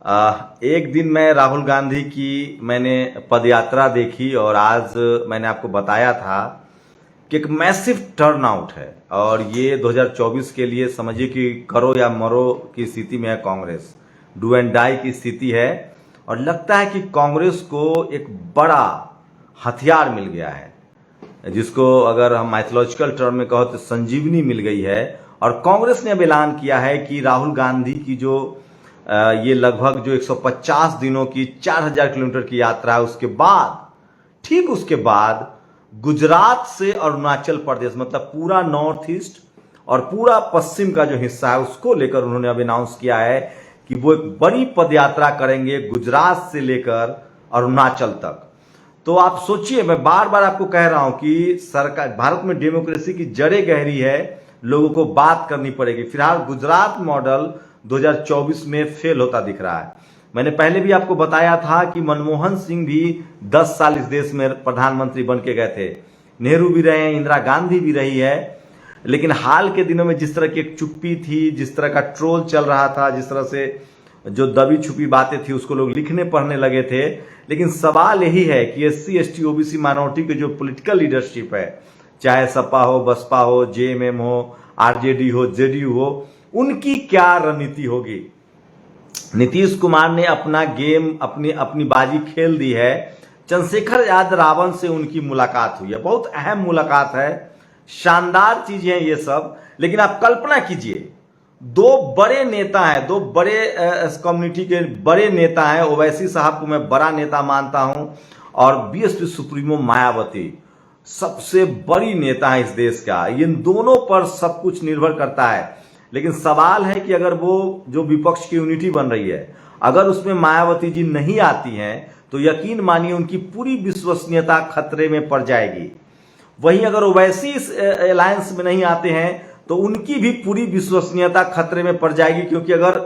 एक दिन मैं राहुल गांधी की मैंने पदयात्रा देखी और आज मैंने आपको बताया था कि एक मैसिव टर्नआउट है और ये 2024 के लिए समझिए कि करो या मरो की स्थिति में है कांग्रेस, डू एंड डाई की स्थिति है। और लगता है कि कांग्रेस को एक बड़ा हथियार मिल गया है, जिसको अगर हम माइथोलॉजिकल टर्म में कहो तो संजीवनी मिल गई है। और कांग्रेस ने अब ऐलान किया है कि राहुल गांधी की जो ये लगभग जो 150 दिनों की 4000 किलोमीटर की यात्रा है, उसके बाद ठीक उसके बाद गुजरात से अरुणाचल प्रदेश मतलब पूरा नॉर्थ ईस्ट और पूरा पश्चिम का जो हिस्सा है उसको लेकर उन्होंने अब अनाउंस किया है कि वो एक बड़ी पदयात्रा करेंगे गुजरात से लेकर अरुणाचल तक। तो आप सोचिए, मैं बार बार आपको कह रहा हूं कि सरकार भारत में डेमोक्रेसी की जड़ें गहरी है, लोगों को बात करनी पड़ेगी। फिलहाल गुजरात मॉडल 2024 में फेल होता दिख रहा है। मैंने पहले भी आपको बताया था कि मनमोहन सिंह भी 10 साल इस देश में प्रधानमंत्री बन के गए थे, नेहरू भी रहे हैं, इंदिरा गांधी भी रही है। लेकिन हाल के दिनों में जिस तरह की एक चुप्पी थी, जिस तरह का ट्रोल चल रहा था, जिस तरह से जो दबी छुपी बातें थी उसको लोग लिखने पढ़ने लगे थे। लेकिन सवाल यही है कि SC ST OBC माइनॉरिटी की जो पॉलिटिकल लीडरशिप है, चाहे सपा हो, बसपा हो, JMM हो, RJD हो, JDU हो, उनकी क्या रणनीति होगी। नीतीश कुमार ने अपना गेम अपनी बाजी खेल दी है। चंद्रशेखर यादव रावण से उनकी मुलाकात हुई है, बहुत अहम मुलाकात है, शानदार चीजें हैं ये सब। लेकिन आप कल्पना कीजिए, दो बड़े नेता हैं, दो बड़े कम्युनिटी के बड़े नेता हैं। ओवैसी साहब को मैं बड़ा नेता मानता हूं और BSP सुप्रीमो मायावती सबसे बड़ी नेता है इस देश का। इन दोनों पर सब कुछ निर्भर करता है। लेकिन सवाल है कि अगर वो जो विपक्ष की यूनिटी बन रही है, अगर उसमें मायावती जी नहीं आती हैं तो यकीन मानिए उनकी पूरी विश्वसनीयता खतरे में पड़ जाएगी। वहीं अगर ओवैसी इस अलायंस में नहीं आते हैं तो उनकी भी पूरी विश्वसनीयता खतरे में पड़ जाएगी, क्योंकि अगर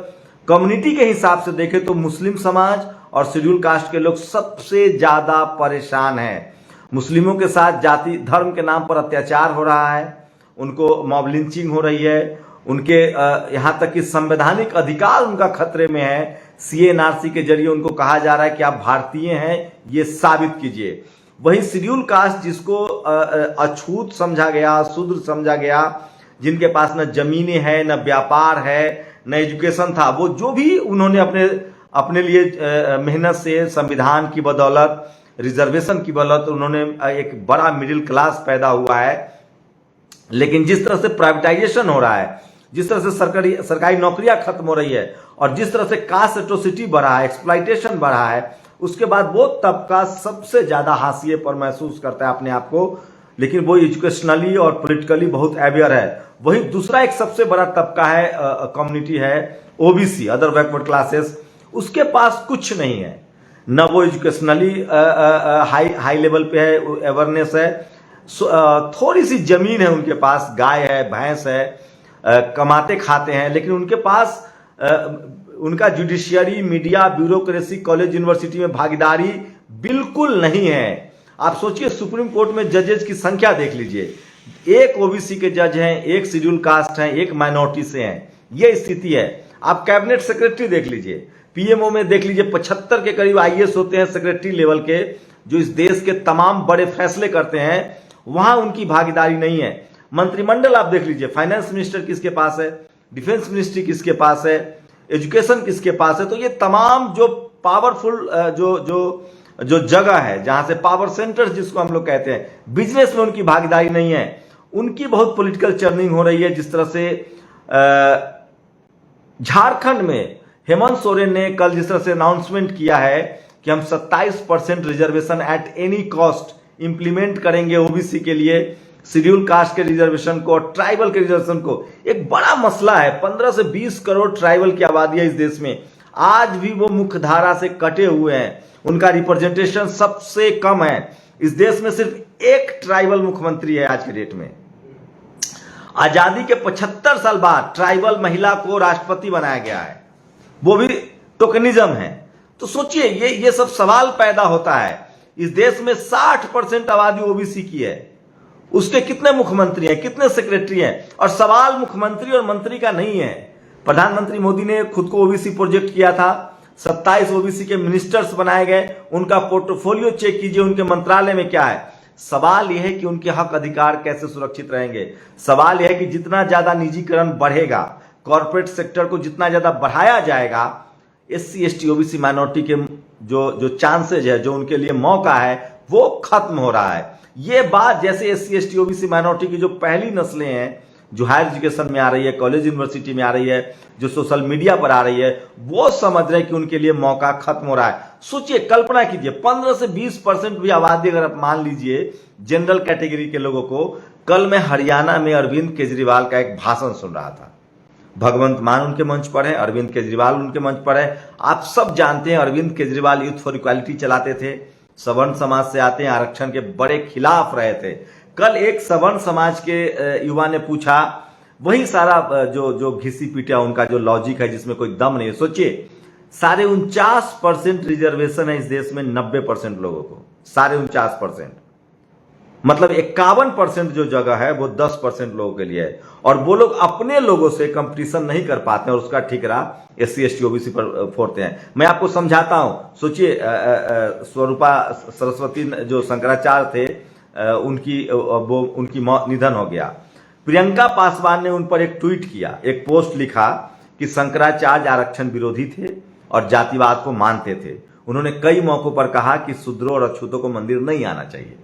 कम्युनिटी के हिसाब से देखें तो मुस्लिम समाज और शेड्यूल कास्ट के लोग सबसे ज्यादा परेशान हैं। मुस्लिमों के साथ जाति धर्म के नाम पर अत्याचार हो रहा है, उनको मॉब लिंचिंग हो रही है, उनके यहां तक कि संवैधानिक अधिकार उनका खतरे में है। CA NRC के जरिए उनको कहा जा रहा है कि आप भारतीय हैं, ये साबित कीजिए। वही शेड्यूल कास्ट जिसको अछूत समझा गया, शूद्र समझा गया, जिनके पास न जमीनें हैं, न व्यापार है, न एजुकेशन था, वो जो भी उन्होंने अपने लिए मेहनत से संविधान की बदौलत, रिजर्वेशन की बदौलत उन्होंने एक बड़ा मिडिल क्लास पैदा हुआ है। लेकिन जिस तरह से प्राइवेटाइजेशन हो रहा है, जिस तरह से सरकारी नौकरियां खत्म हो रही है और जिस तरह से कास्ट एट्रोसिटी बढ़ा है, एक्सप्लॉइटेशन बढ़ा है, उसके बाद वो तबका सबसे ज्यादा हाशिए पर महसूस करता है अपने आप को। लेकिन वो एजुकेशनली और पॉलिटिकली बहुत अवेयर है। वही दूसरा एक सबसे बड़ा तबका है, कम्युनिटी है OBC, अदर बैकवर्ड क्लासेस, उसके पास कुछ नहीं है, न वो एजुकेशनली हाई लेवल पे है, अवेयरनेस है, थोड़ी सी जमीन है उनके पास, गाय है, भैंस है, कमाते खाते हैं, लेकिन उनके पास उनका judiciary, media, bureaucracy, college, university में भागीदारी बिल्कुल नहीं है। आप सोचिए, सुप्रीम कोर्ट में जजेस की संख्या देख लीजिए, एक OBC के जज हैं, एक शेड्यूल कास्ट हैं, एक माइनॉरिटी से हैं, ये स्थिति है। आप कैबिनेट सेक्रेटरी देख लीजिए, PMO में देख लीजिए, 75 के करीब IAS होते हैं सेक्रेटरी लेवल के, जो इस देश के तमाम बड़े फैसले करते हैं, वहां उनकी भागीदारी नहीं है। मंत्रिमंडल आप देख लीजिए, फाइनेंस मिनिस्टर किसके पास है, डिफेंस मिनिस्ट्री किसके पास है, एजुकेशन किसके पास है। तो ये तमाम जो पावरफुल जो जगह है, जहां से पावर सेंटर्स जिसको हम लोग कहते हैं, बिजनेस में उनकी भागीदारी नहीं है। उनकी बहुत पॉलिटिकल चर्निंग हो रही है। जिस तरह से झारखंड में हेमंत सोरेन ने कल जिस तरह से अनाउंसमेंट किया है कि हम 27% reservation at any cost implement करेंगे OBC के लिए, शेड्यूल कास्ट के रिजर्वेशन को और ट्राइबल के रिजर्वेशन को। एक बड़ा मसला है, 15 से 20 करोड़ ट्राइबल की आबादी है इस देश में, आज भी वो मुख्य धारा से कटे हुए हैं, उनका रिप्रेजेंटेशन सबसे कम है। इस देश में सिर्फ एक ट्राइबल मुख्यमंत्री है आज के डेट में। आजादी के 75 साल बाद ट्राइबल महिला को राष्ट्रपति बनाया गया है, वो भी टोकनिज्म है। तो सोचिए, ये सब सवाल पैदा होता है। इस देश में 60% आबादी OBC की है, उसके कितने मुख्यमंत्री हैं, कितने सेक्रेटरी हैं? और सवाल मुख्यमंत्री और मंत्री का नहीं है। प्रधानमंत्री मोदी ने खुद को OBC प्रोजेक्ट किया था, 27 ओबीसी के मिनिस्टर्स बनाए गए, उनका पोर्टफोलियो चेक कीजिए, उनके मंत्रालय में क्या है। सवाल यह है कि उनके हक अधिकार कैसे सुरक्षित रहेंगे। सवाल यह है कि जितना ज्यादा निजीकरण बढ़ेगा, कॉर्पोरेट सेक्टर को जितना ज्यादा बढ़ाया जाएगा, एससी एसटी ओबीसी माइनॉरिटी के जो चांसेज है, जो उनके लिए मौका है, वो खत्म हो रहा है। ये बात जैसे एससी एसटी ओबीसी माइनॉरिटी की जो पहली नस्लें हैं, जो हायर एजुकेशन में आ रही है, कॉलेज यूनिवर्सिटी में आ रही है, जो सोशल मीडिया पर आ रही है, वो समझ रहे हैं कि उनके लिए मौका खत्म हो रहा है। सोचिए, कल्पना कीजिए, 15 से 20% भी आबादी अगर आप मान लीजिए जनरल कैटेगरी के लोगों को। कल मैं हरियाणा में अरविंद केजरीवाल का एक भाषण सुन रहा था। भगवंत मान उनके मंच पर है, अरविंद केजरीवाल उनके मंच पर है। आप सब जानते हैं Arvind Kejriwal youth for equality चलाते थे, सवर्ण समाज से आते हैं, आरक्षण के बड़े खिलाफ रहे थे। कल एक सवर्ण समाज के युवा ने पूछा, वही सारा जो घिसी पिटा उनका जो लॉजिक है, जिसमें कोई दम नहीं है। सोचिए, 49.5% रिजर्वेशन है इस देश में 90% लोगों को, 49.5%, मतलब 51% जो जगह है वो 10% लोगों के लिए है। और वो लोग अपने लोगों से कंपटीशन नहीं कर पाते हैं और उसका ठिकरा एससी एसटी ओबीसी पर फोड़ते हैं। मैं आपको समझाता हूं। सोचिए, स्वरूपा सरस्वती जो शंकराचार्य थे, उनकी निधन हो गया। प्रियंका पासवान ने उन पर एक ट्वीट किया, एक पोस्ट लिखा कि शंकराचार्य आरक्षण विरोधी थे और जातिवाद को मानते थे। उन्होंने कई मौकों पर कहा कि शूद्रों और अछूतों को मंदिर नहीं आना चाहिए।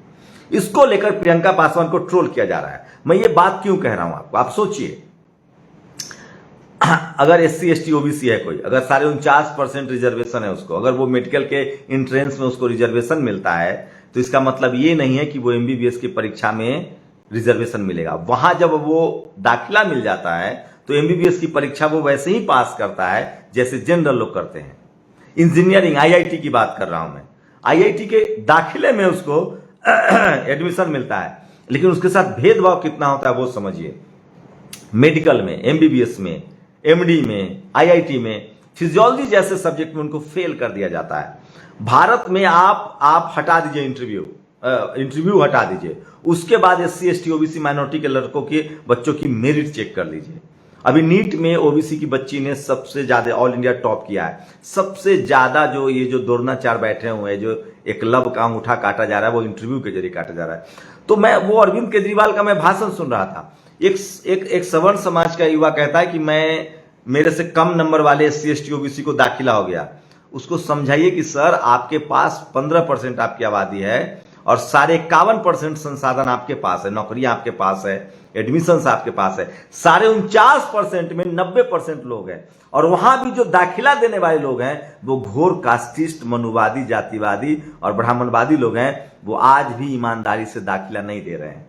इसको लेकर प्रियंका पासवान को ट्रोल किया जा रहा है। मैं ये बात क्यों कह रहा हूं आपको, आप सोचिए, अगर एससी एसटी ओबीसी है कोई, अगर 49.5% रिजर्वेशन है उसको, अगर वो मेडिकल के इंट्रेंस में उसको रिजर्वेशन मिलता है, तो इसका मतलब ये नहीं है कि वो एमबीबीएस की परीक्षा में रिजर्वेशन मिलेगा। वहां जब वो दाखिला मिल जाता है तो एमबीबीएस की परीक्षा वो वैसे ही पास करता है जैसे जनरल लोग करते हैं। इंजीनियरिंग, आईआईटी की बात कर रहा हूं मैं, आईआईटी के दाखिले में उसको एडमिशन मिलता है, लेकिन उसके साथ भेदभाव कितना होता है वो समझिए। मेडिकल में, एमबीबीएस में, एमडी में, आईआईटी में, फिजियोलॉजी जैसे सब्जेक्ट में उनको फेल कर दिया जाता है। भारत में आप हटा दीजिए इंटरव्यू हटा दीजिए, उसके बाद एससी एसटी ओबीसी माइनॉरिटी के लड़कों के बच्चों की मेरिट चेक कर लीजिए। अभी नीट में ओबीसी की बच्ची ने सबसे ज्यादा ऑल इंडिया टॉप किया है। सबसे ज्यादा जो ये जो द्रोणाचार्य बैठे हुए हैं, जो एकलव्य का अंगूठा काटा जा रहा है, वो इंटरव्यू के जरिए काटा जा रहा है। तो मैं वो अरविंद केजरीवाल का मैं भाषण सुन रहा था। एक सवर्ण समाज का युवा कहता है कि मेरे से कम नंबर वाले एससी एसटी ओबीसी को दाखिला हो गया। उसको समझाइए कि सर, आपके पास 15% आपकी आबादी है और 51% संसाधन आपके पास है, नौकरियां आपके पास है, एडमिशन आपके पास है। 49.5% में 90% लोग हैं, और वहां भी जो दाखिला देने वाले लोग हैं वो घोर कास्टिस्ट, मनुवादी, जातिवादी और ब्राह्मणवादी लोग हैं। वो आज भी ईमानदारी से दाखिला नहीं दे रहे हैं।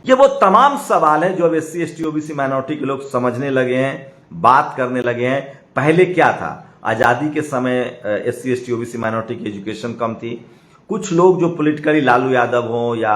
ये वो तमाम सवाल है जो अब एससी एसटी ओबीसी माइनॉरिटी के लोग समझने लगे हैं, बात करने लगे हैं। पहले क्या था, आजादी के समय एससी एसटी ओबीसी माइनॉरिटी की एजुकेशन कम थी। कुछ लोग जो पॉलिटिकली लालू यादव हों या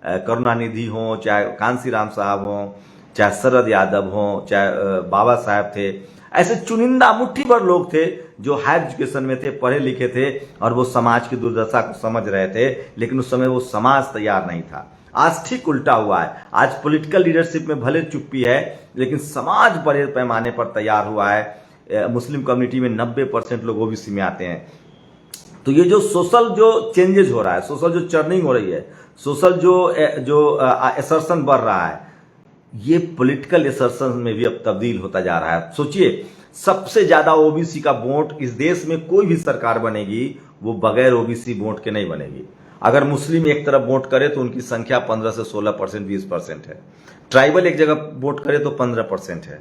करुणानिधि हों, चाहे कांसी राम साहब हों, चाहे शरद यादव हों, चाहे बाबा साहब थे, ऐसे चुनिंदा मुट्ठी भर लोग थे जो हायर एजुकेशन में थे, पढ़े लिखे थे और वो समाज की दुर्दशा को समझ रहे थे। लेकिन उस समय वो समाज तैयार नहीं था। आज ठीक उल्टा हुआ है। आज पॉलिटिकल लीडरशिप में भले चुप्पी है, लेकिन समाज बड़े पैमाने पर तैयार हुआ है। मुस्लिम कम्युनिटी में 90% लोग ओबीसी में आते हैं। तो ये जो सोशल जो चेंजेस हो रहा है, सोशल जो चर्निंग हो रही है, सोशल जो एसर्शन बढ़ रहा है, ये पॉलिटिकल एसर्शन में भी अब तब्दील होता जा रहा है। सोचिए, सबसे ज्यादा ओबीसी का वोट इस देश में कोई भी सरकार बनेगी वो बगैर ओबीसी वोट के नहीं बनेगी। अगर मुस्लिम एक तरफ वोट करे तो उनकी संख्या 15 से 16%, 20% है। ट्राइबल एक जगह वोट करे तो 15% है।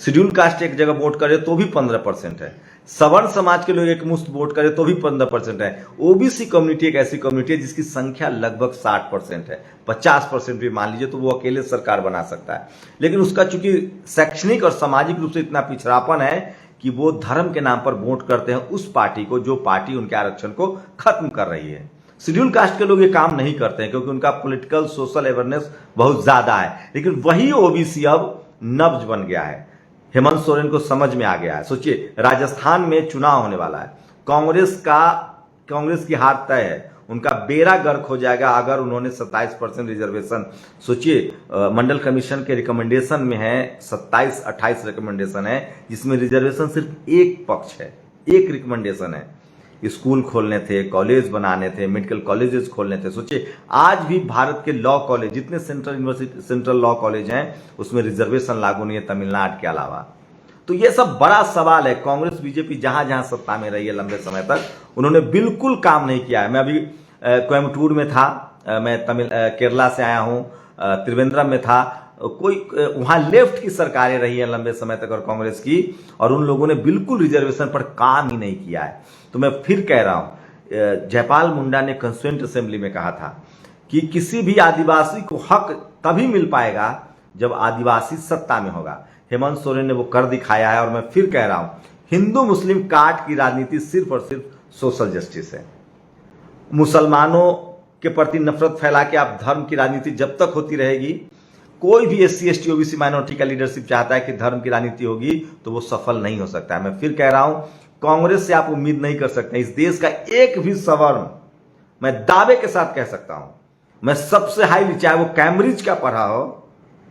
शेड्यूल कास्ट एक जगह वोट करे तो भी 15% है। सवर्ण समाज के लोग एक मुश्त वोट करे तो भी 15% है। ओबीसी कम्युनिटी एक ऐसी कम्युनिटी है जिसकी संख्या लगभग 60% है। 50% भी मान लीजिए तो वो अकेले सरकार बना सकता है। लेकिन उसका चूंकि शैक्षणिक और सामाजिक रूप से इतना पिछड़ापन है कि वो धर्म के नाम पर वोट करते हैं उस पार्टी को जो पार्टी उनके आरक्षण को खत्म कर रही है। शेड्यूल कास्ट के लोग ये काम नहीं करते हैं क्योंकि उनका पॉलिटिकल सोशल अवेयरनेस बहुत ज्यादा है। लेकिन वही ओबीसी अब नब्ज बन गया है। हेमंत सोरेन को समझ में आ गया है। सोचिए, राजस्थान में चुनाव होने वाला है, कांग्रेस की हार तय है। उनका बेड़ा गर्क हो जाएगा अगर उन्होंने 27% रिजर्वेशन, सोचिए मंडल कमीशन के रिकमेंडेशन में है 27-28 रिकमेंडेशन है, जिसमें रिजर्वेशन सिर्फ एक पक्ष है। एक रिकमेंडेशन है, स्कूल खोलने थे, कॉलेज बनाने थे, मेडिकल कॉलेजेस खोलने थे। सोचिए आज भी भारत के लॉ कॉलेज, जितने सेंट्रल लॉ कॉलेज हैं, उसमें रिजर्वेशन लागू नहीं है तमिलनाडु के अलावा। तो ये सब बड़ा सवाल है। कांग्रेस बीजेपी जहां जहां सत्ता में रही है लंबे समय तक, उन्होंने बिल्कुल काम नहीं किया है। मैं अभी कोयम्बटूर में था, मैं केरला से आया हूं, त्रिवेंद्रम में था, कोई वहां लेफ्ट की सरकारें रही है लंबे समय तक और कांग्रेस की, और उन लोगों ने बिल्कुल रिजर्वेशन पर काम ही नहीं किया है। तो मैं फिर कह रहा हूं, जयपाल मुंडा ने कंस्टिट्यूएंट असेंबली में कहा था कि किसी भी आदिवासी को हक तभी मिल पाएगा जब आदिवासी सत्ता में होगा। हेमंत सोरेन ने वो कर दिखाया है। और मैं फिर कह रहा हूं, हिंदू मुस्लिम काट की राजनीति सिर्फ और सिर्फ सोशल जस्टिस है। मुसलमानों के प्रति नफरत फैला के आप धर्म की राजनीति जब तक होती रहेगी, कोई भी SC ST OBC माइनॉरिटी का लीडरशिप चाहता है कि धर्म की राजनीति होगी, तो वो सफल नहीं हो सकता है। मैं फिर कह रहा हूं, कांग्रेस से आप उम्मीद नहीं कर सकते। इस देश का एक भी सवर्ण, मैं दावे के साथ कह सकता हूं, मैं सबसे हाईली, चाहे वो कैम्ब्रिज का पढ़ा हो,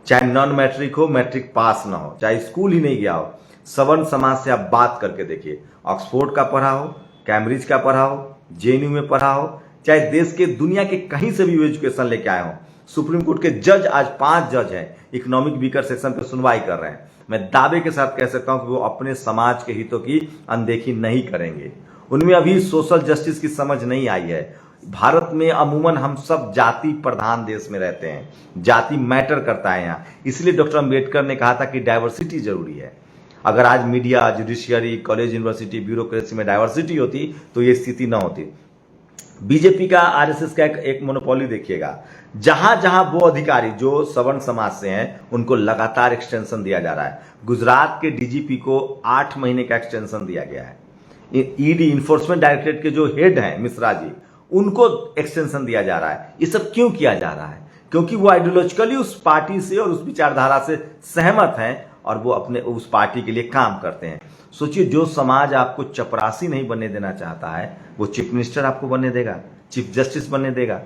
चाहे नॉन मैट्रिक हो, मैट्रिक पास ना हो, चाहे स्कूल ही नहीं गया हो, सवर्ण समाज से आप बात करके देखिए। ऑक्सफोर्ड का पढ़ा हो, कैम्ब्रिज का पढ़ा हो, JNU में पढ़ा हो, चाहे देश के दुनिया के कहीं से भी एजुकेशन लेके आए हो। सुप्रीम कोर्ट के जज, आज 5 जज हैं, इकोनॉमिक वीकर सेक्शन पर सुनवाई कर रहे हैं। मैं दावे के साथ कह सकता हूं कि वो अपने समाज के हितों की अनदेखी नहीं करेंगे। उनमें अभी सोशल जस्टिस की समझ नहीं आई है। भारत में अमूमन हम सब जाति प्रधान देश में रहते हैं, जाति मैटर करता है यहाँ। इसलिए डॉक्टर अंबेडकर ने कहा था कि डाइवर्सिटी जरूरी है। अगर आज media, judiciary, college, university, bureaucracy में डाइवर्सिटी होती तो ये स्थिति न होती। बीजेपी का, RSS का एक मोनोपोली देखिएगा। जहां जहां वो अधिकारी जो सवर्ण समाज से हैं, उनको लगातार एक्सटेंशन दिया जा रहा है। गुजरात के DGP को 8 महीने का एक्सटेंशन दिया गया है। ED, इन्फोर्समेंट डायरेक्टरेट के जो हेड हैं मिश्रा जी, उनको एक्सटेंशन दिया जा रहा है। ये सब क्यों किया जा रहा है? क्योंकि वो आइडियोलॉजिकली उस पार्टी से और उस विचारधारा से सहमत हैं और वो अपने उस पार्टी के लिए काम करते हैं। सोचिए, जो समाज आपको चपरासी नहीं बनने देना चाहता है, वो चीफ मिनिस्टर आपको बनने देगा, चीफ जस्टिस बनने देगा।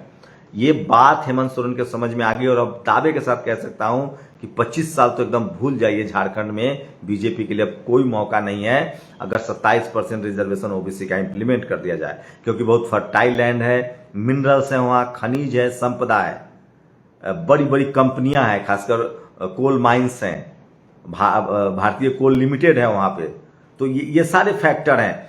ये बात हेमंत सोरेन के समझ में आ गई। और अब दावे के साथ कह सकता हूं कि 25 साल तो एकदम भूल जाइए, झारखंड में बीजेपी के लिए अब कोई मौका नहीं है अगर 27% रिजर्वेशन OBC का इंप्लीमेंट कर दिया जाए। क्योंकि बहुत फर्टाइल लैंड है, मिनरल्स है, वहां खनिज है, संपदा है, बड़ी बड़ी कंपनियां हैं, खासकर कोल माइंस हैं, भारतीय कोल लिमिटेड है वहां पे। तो ये सारे फैक्टर हैं।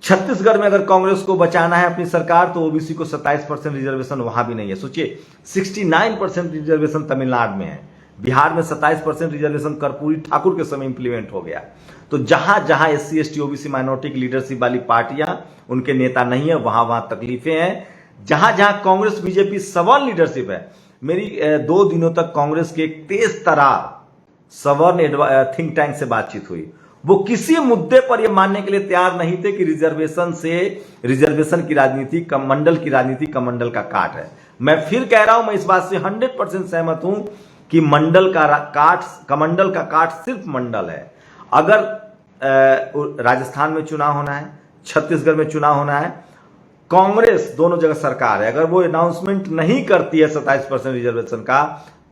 छत्तीसगढ़ में अगर कांग्रेस को बचाना है अपनी सरकार, तो OBC को 27% रिजर्वेशन वहां भी नहीं है। सोचिए, 69% रिजर्वेशन तमिलनाडु में है। बिहार में 27% रिजर्वेशन कर्पूरी ठाकुर के समय इंप्लीमेंट हो गया। तो जहां जहां SC ST OBC माइनॉरिटी की लीडरशिप वाली पार्टियां, उनके नेता नहीं है, वहां वहां तकलीफें हैं। जहां जहां कांग्रेस बीजेपी सवर्ण लीडरशिप है, मेरी 2 दिनों तक कांग्रेस के एक तेज तरार सवर्ण थिंक टैंक से बातचीत हुई। वो किसी मुद्दे पर यह मानने के लिए तैयार नहीं थे कि रिजर्वेशन की राजनीति, कमंडल की राजनीति, कमंडल का काट है। मैं फिर कह रहा हूं, मैं इस बात से 100% सहमत हूं कि कमंडल का काट सिर्फ मंडल है। अगर राजस्थान में चुनाव होना है, छत्तीसगढ़ में चुनाव होना है, कांग्रेस दोनों जगह सरकार है, अगर वो अनाउंसमेंट नहीं करती है 27% रिजर्वेशन का,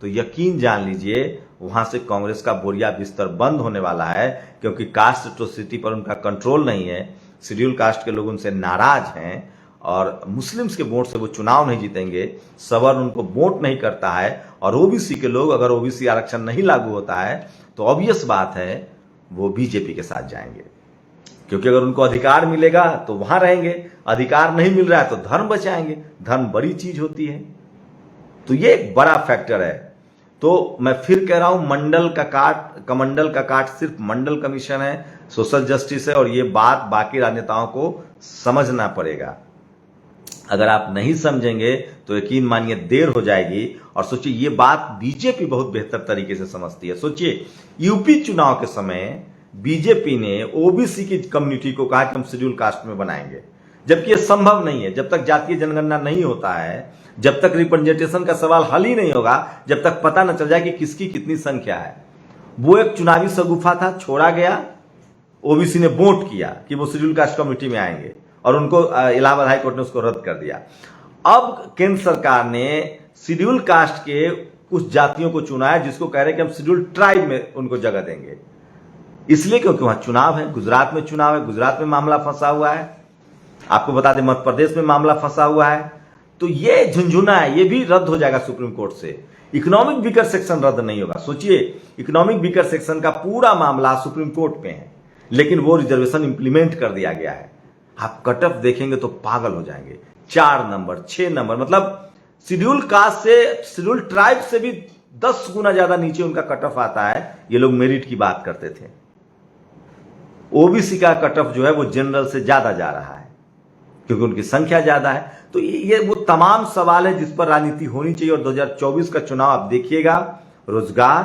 तो यकीन जान लीजिए वहां से कांग्रेस का बोरिया बिस्तर बंद होने वाला है। क्योंकि कास्ट एट्रोसिटी पर उनका कंट्रोल नहीं है, शेड्यूल कास्ट के लोग उनसे नाराज हैं और मुस्लिम्स के वोट से वो चुनाव नहीं जीतेंगे। सवर्ण उनको वोट नहीं करता है और OBC के लोग, अगर OBC आरक्षण नहीं लागू होता है तो ऑब्वियस बात है वो बीजेपी के साथ जाएंगे। क्योंकि अगर उनको अधिकार मिलेगा तो वहां रहेंगे, अधिकार नहीं मिल रहा है तो धर्म बचाएंगे। धर्म बड़ी चीज होती है। तो ये एक बड़ा फैक्टर है। तो मैं फिर कह रहा हूं, कमंडल का काट सिर्फ मंडल कमीशन है, सोशल जस्टिस है। और ये बात बाकी राजनेताओं को समझना पड़ेगा। अगर आप नहीं समझेंगे तो यकीन मानिए देर हो जाएगी। और सोचिए, ये बात बीजेपी बहुत बेहतर तरीके से समझती है। सोचिए, यूपी चुनाव के समय बीजेपी ने OBC की कम्युनिटी को कहा कि हम शेड्यूल कास्ट में बनाएंगे, जबकि यह संभव नहीं है। जब तक जातीय जनगणना नहीं होता है, जब तक रिप्रेजेंटेशन का सवाल हल ही नहीं होगा, जब तक पता न चल जाए कि किसकी कितनी संख्या है। वो एक चुनावी शगुफा था, छोड़ा गया। OBC ने वोट किया कि वो शेड्यूल कास्ट कमेटी में आएंगे और उनको इलाहाबाद हाई कोर्ट ने उसको रद्द कर दिया। अब केंद्र सरकार ने शेड्यूल कास्ट के कुछ जातियों को चुना है, जिसको कह रहे हैं कि हम शेड्यूल ट्राइब में उनको जगह देंगे। इसलिए क्योंकि वहां चुनाव है, गुजरात में चुनाव है, गुजरात में मामला फंसा हुआ है, आपको बता दें मध्य प्रदेश में मामला फंसा हुआ है। तो ये झुंझुना है, ये भी रद्द हो जाएगा सुप्रीम कोर्ट से। इकोनॉमिक वीकर सेक्शन रद्द नहीं होगा। सोचिए, इकोनॉमिक वीकर सेक्शन का पूरा मामला सुप्रीम कोर्ट में है, लेकिन वो रिजर्वेशन इंप्लीमेंट कर दिया गया है। आप कट ऑफ देखेंगे तो पागल हो जाएंगे, 4 नंबर 6 नंबर, मतलब शेड्यूल कास्ट से, शेड्यूल ट्राइब से भी 10 गुना ज्यादा नीचे उनका कट ऑफ आता है। ये लोग मेरिट की बात करते थे, ओबीसी का कट ऑफ जो है वो जनरल से ज्यादा जा रहा है क्योंकि उनकी संख्या ज्यादा है। तो ये वो तमाम सवाल है जिस पर राजनीति होनी चाहिए। और 2024 का चुनाव आप देखिएगा, रोजगार,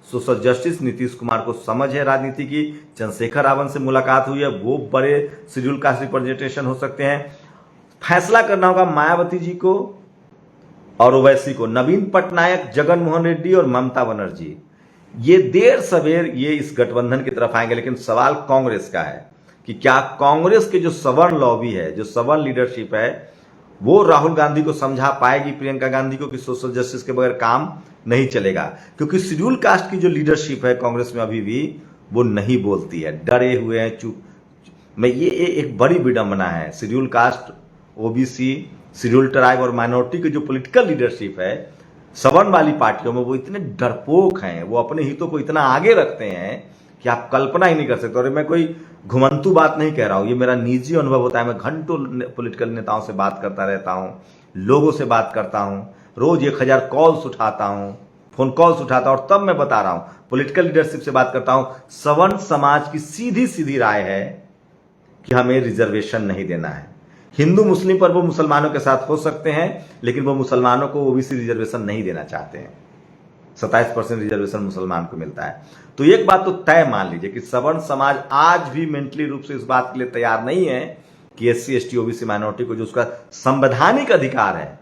सोशल जस्टिस, नीतीश कुमार को समझ है राजनीति की। चंद्रशेखर रावत से मुलाकात हुई है, वो बड़े शेड्यूल कास्ट रिप्रेजेंटेशन हो सकते हैं। फैसला करना होगा मायावती जी को और ओवैसी को, नवीन पटनायक, जगन मोहन रेड्डी और ममता बनर्जी, ये देर सवेर ये इस गठबंधन की तरफ आएंगे। लेकिन सवाल कांग्रेस का है कि क्या कांग्रेस के जो सवर्ण लॉबी है, जो सवर्ण लीडरशिप है, वो राहुल गांधी को समझा पाएगी, प्रियंका गांधी को, कि सोशल जस्टिस के बगैर काम नहीं चलेगा। क्योंकि शेड्यूल कास्ट की जो लीडरशिप है कांग्रेस में अभी भी वो नहीं बोलती है, डरे हुए हैं, चुप। मैं ये एक बड़ी विडंबना है। Schedule caste, OBC, schedule tribe और माइनॉरिटी की जो पॉलिटिकल लीडरशिप है सवर्ण वाली पार्टियों में, वो इतने डरपोक हैं, वो अपने हितों को इतना आगे रखते हैं कि आप कल्पना ही नहीं कर सकते। और मैं कोई घुमंतु बात नहीं कह रहा हूं, ये मेरा निजी अनुभव होता है। मैं घंटों पॉलिटिकल नेताओं से बात करता रहता हूं, लोगों से बात करता हूं, रोज 1000 कॉल्स उठाता हूं, फोन कॉल्स उठाता हूं, और तब मैं बता रहा हूं, पॉलिटिकल लीडरशिप से बात करता हूं। सवर्ण समाज की सीधी सीधी राय है कि हमें रिजर्वेशन नहीं देना है। हिंदू मुस्लिम पर वो मुसलमानों के साथ हो सकते हैं, लेकिन वो मुसलमानों को ओबीसी रिजर्वेशन नहीं देना चाहते हैं। 27% रिजर्वेशन मुसलमान को मिलता है। तो एक बात तो तय मान लीजिए कि सवर्ण समाज आज भी मेंटली रूप से इस बात के लिए तैयार नहीं है कि एससी एसटी ओबीसी माइनॉरिटी को जो उसका संवैधानिक अधिकार है,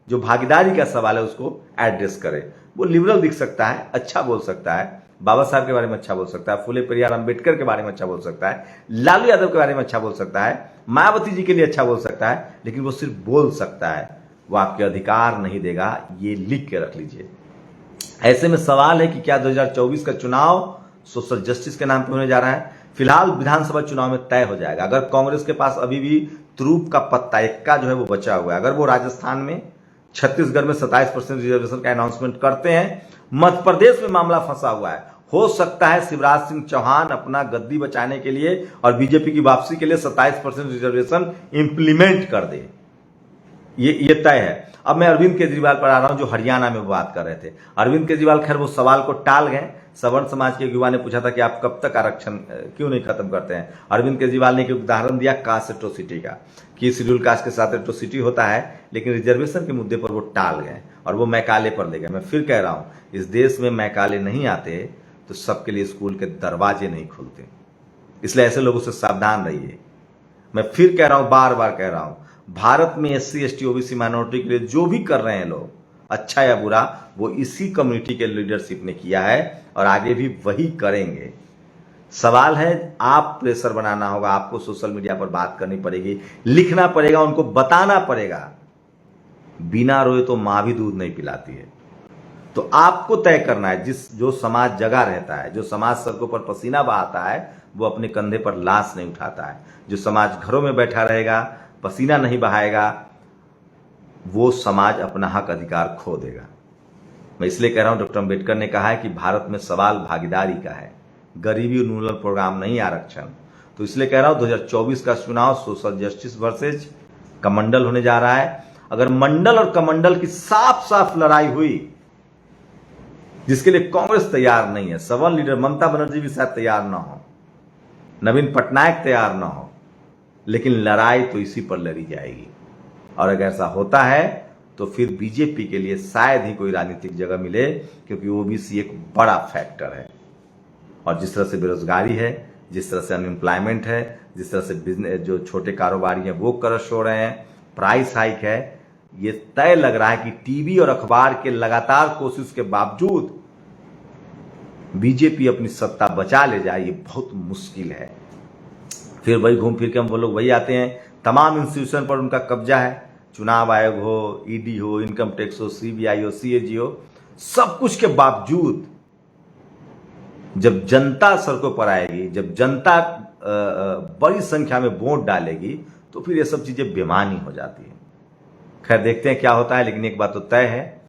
जो भागीदारी का सवाल है, उसको एड्रेस करे। वो लिबरल दिख सकता है, अच्छा बोल सकता है, बाबा साहब के बारे में अच्छा बोल सकता है, फुले पेरियार अंबेडकर के बारे में अच्छा बोल सकता है, लालू यादव के बारे में अच्छा बोल सकता है, मायावती जी के लिए अच्छा बोल सकता है, लेकिन वो सिर्फ बोल सकता है, वो आपके अधिकार नहीं देगा। ये लिख के रख लीजिए। ऐसे में सवाल है कि क्या 2024 का चुनाव सोशल जस्टिस के नाम पे होने जा रहा है? फिलहाल विधानसभा चुनाव में तय हो जाएगा। अगर कांग्रेस के पास अभी भी तुरूप का पत्ता एक्का जो है वो बचा हुआ है, अगर वो राजस्थान में, छत्तीसगढ़ में 27% रिजर्वेशन का अनाउंसमेंट करते हैं, मध्य प्रदेश में मामला फंसा हुआ है, हो सकता है शिवराज सिंह चौहान अपना गद्दी बचाने के लिए और बीजेपी की वापसी के लिए 27% रिजर्वेशन इंप्लीमेंट कर दे। ये तय है। अब मैं अरविंद केजरीवाल पर आ रहा हूं, जो हरियाणा में बात कर रहे थे। अरविंद केजरीवाल खैर वो सवाल को टाल गए। सवर्ण समाज के युवा ने पूछा था कि आप कब तक आरक्षण क्यों नहीं खत्म करते हैं। अरविंद केजरीवाल ने एक उदाहरण दिया कास्ट एट्रोसिटी का, कि शेड्यूल कास्ट के साथ एट्रोसिटी होता है, लेकिन रिजर्वेशन के मुद्दे पर वो टाल गए और वो मैकाले पर ले गए। मैं फिर कह रहा हूं, इस देश में मैकाले नहीं आते तो सबके लिए स्कूल के दरवाजे नहीं खुलते। इसलिए ऐसे लोगों से सावधान रहिए। मैं फिर कह रहा हूं, बार बार कह रहा हूं, भारत में एससी एसटी ओबीसी माइनॉरिटी के लिए जो भी कर रहे हैं लोग, अच्छा या बुरा, वो इसी कम्युनिटी के लीडरशिप ने किया है और आगे भी वही करेंगे। सवाल है, आप प्रेशर बनाना होगा, आपको सोशल मीडिया पर बात करनी पड़ेगी, लिखना पड़ेगा, उनको बताना पड़ेगा। बिना रोए तो मां भी दूध नहीं पिलाती है। तो आपको तय करना है, जो समाज जगा रहता है, जो समाज सड़कों पर पसीना बहाता है, वो अपने कंधे पर लाश नहीं उठाता है। जो समाज घरों में बैठा रहेगा, पसीना नहीं बहाएगा, वो समाज अपना हक अधिकार खो देगा। मैं इसलिए कह रहा हूं, डॉक्टर अंबेडकर ने कहा है कि भारत में सवाल भागीदारी का है, गरीबी उन्मूलन प्रोग्राम नहीं आरक्षण। तो इसलिए कह रहा हूं 2024 का चुनाव सोशल जस्टिस वर्सेज कमंडल होने जा रहा है। अगर मंडल और कमंडल की साफ साफ लड़ाई हुई, जिसके लिए कांग्रेस तैयार नहीं है, सवर्ण लीडर ममता बनर्जी भी शायद तैयार ना हो, नवीन पटनायक तैयार ना हो, लेकिन लड़ाई तो इसी पर लड़ी जाएगी। और अगर ऐसा होता है तो फिर बीजेपी के लिए शायद ही कोई राजनीतिक जगह मिले, क्योंकि ओबीसी एक बड़ा फैक्टर है। और जिस तरह से बेरोजगारी है, जिस तरह से अनएम्प्लॉयमेंट है, जिस तरह से बिजनेस, जो छोटे कारोबारी हैं वो क्रश हो रहे हैं, प्राइस हाइक है, ये तय लग रहा है कि टीवी और अखबार के लगातार कोशिश के बावजूद बीजेपी अपनी सत्ता बचा ले जाए, ये बहुत मुश्किल है। फिर वही घूम फिर के हम वो लोग वही आते हैं, तमाम इंस्टीट्यूशन पर उनका कब्जा है, चुनाव आयोग हो, ईडी हो, इनकम टैक्स हो, सीबीआई हो, सीएजी हो, सब कुछ के बावजूद जब जनता सड़कों पर आएगी, जब जनता बड़ी संख्या में वोट डालेगी, तो फिर ये सब चीजें बेमानी हो जाती है। खैर देखते हैं क्या होता है, लेकिन एक बात तो तय है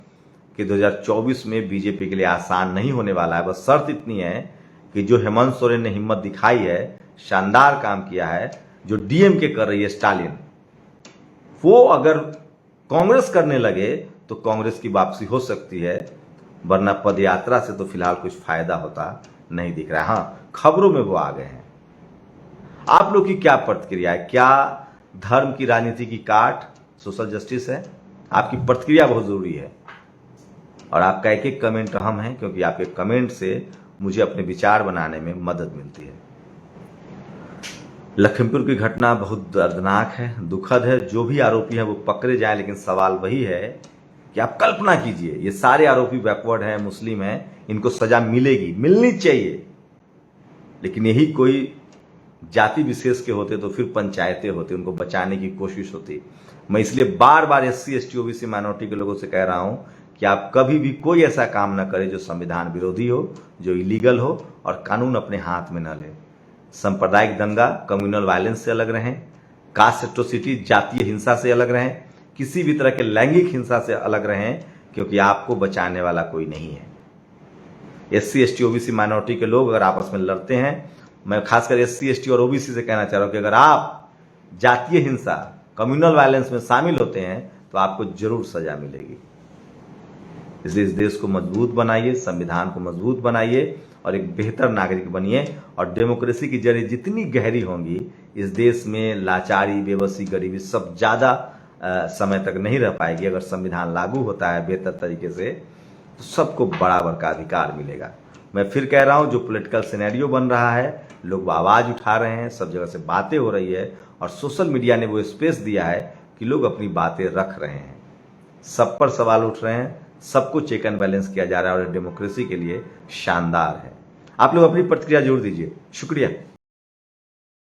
कि 2024 में बीजेपी के लिए आसान नहीं होने वाला है। बस शर्त इतनी है कि जो हेमंत सोरेन ने हिम्मत दिखाई है, शानदार काम किया है, जो डीएमके कर रही है स्टालिन, वो अगर कांग्रेस करने लगे तो कांग्रेस की वापसी हो सकती है, वरना पदयात्रा से तो फिलहाल कुछ फायदा होता नहीं दिख रहा है। हाँ, खबरों में वो आ गए हैं। आप लोग की क्या प्रतिक्रिया है? क्या धर्म की राजनीति की काट सोशल जस्टिस है? आपकी प्रतिक्रिया बहुत जरूरी है और आपका एक एक कमेंट अहम है, क्योंकि आपके कमेंट से मुझे अपने विचार बनाने में मदद मिलती है। लखीमपुर की घटना बहुत दर्दनाक है, दुखद है। जो भी आरोपी है वो पकड़े जाए, लेकिन सवाल वही है कि आप कल्पना कीजिए, ये सारे आरोपी बैकवर्ड हैं, मुस्लिम हैं, इनको सजा मिलेगी, मिलनी चाहिए। लेकिन यही कोई जाति विशेष के होते तो फिर पंचायतें होती, उनको बचाने की कोशिश होती। मैं इसलिए बार बार SC ST OBC माइनॉरिटी के लोगों से कह रहा हूं कि आप कभी भी कोई ऐसा काम न करें जो संविधान विरोधी हो, जो इलीगल हो और कानून अपने हाथ में न ले। सांप्रदायिक दंगा, कम्युनल वायलेंस से अलग रहें, कास्ट एट्रोसिटी, जातीय हिंसा से अलग रहें, किसी भी तरह के लैंगिक हिंसा से अलग रहें, क्योंकि आपको बचाने वाला कोई नहीं है। SC ST OBC माइनॉरिटी के लोग अगर आपस में लड़ते हैं, मैं खासकर SC ST और OBC से कहना चाह रहा हूं कि अगर आप जातीय हिंसा, कम्युनल वायलेंस में शामिल होते हैं तो आपको जरूर सजा मिलेगी। इसलिए इस देश को मजबूत बनाइए, संविधान को मजबूत बनाइए और एक बेहतर नागरिक बनिए। और डेमोक्रेसी की जड़ें जितनी गहरी होंगी, इस देश में लाचारी, बेबसी, गरीबी सब ज्यादा समय तक नहीं रह पाएगी। अगर संविधान लागू होता है बेहतर तरीके से, तो सबको बराबर का अधिकार मिलेगा। मैं फिर कह रहा हूं, जो पॉलिटिकल सिनेरियो बन रहा है, लोग आवाज उठा रहे हैं, सब जगह से बातें हो रही है और सोशल मीडिया ने वो स्पेस दिया है कि लोग अपनी बातें रख रहे हैं, सब पर सवाल उठ रहे हैं, सबको चेक एंड बैलेंस किया जा रहा है और डेमोक्रेसी के लिए शानदार है। आप लोग अपनी प्रतिक्रिया जरूर दीजिए। शुक्रिया।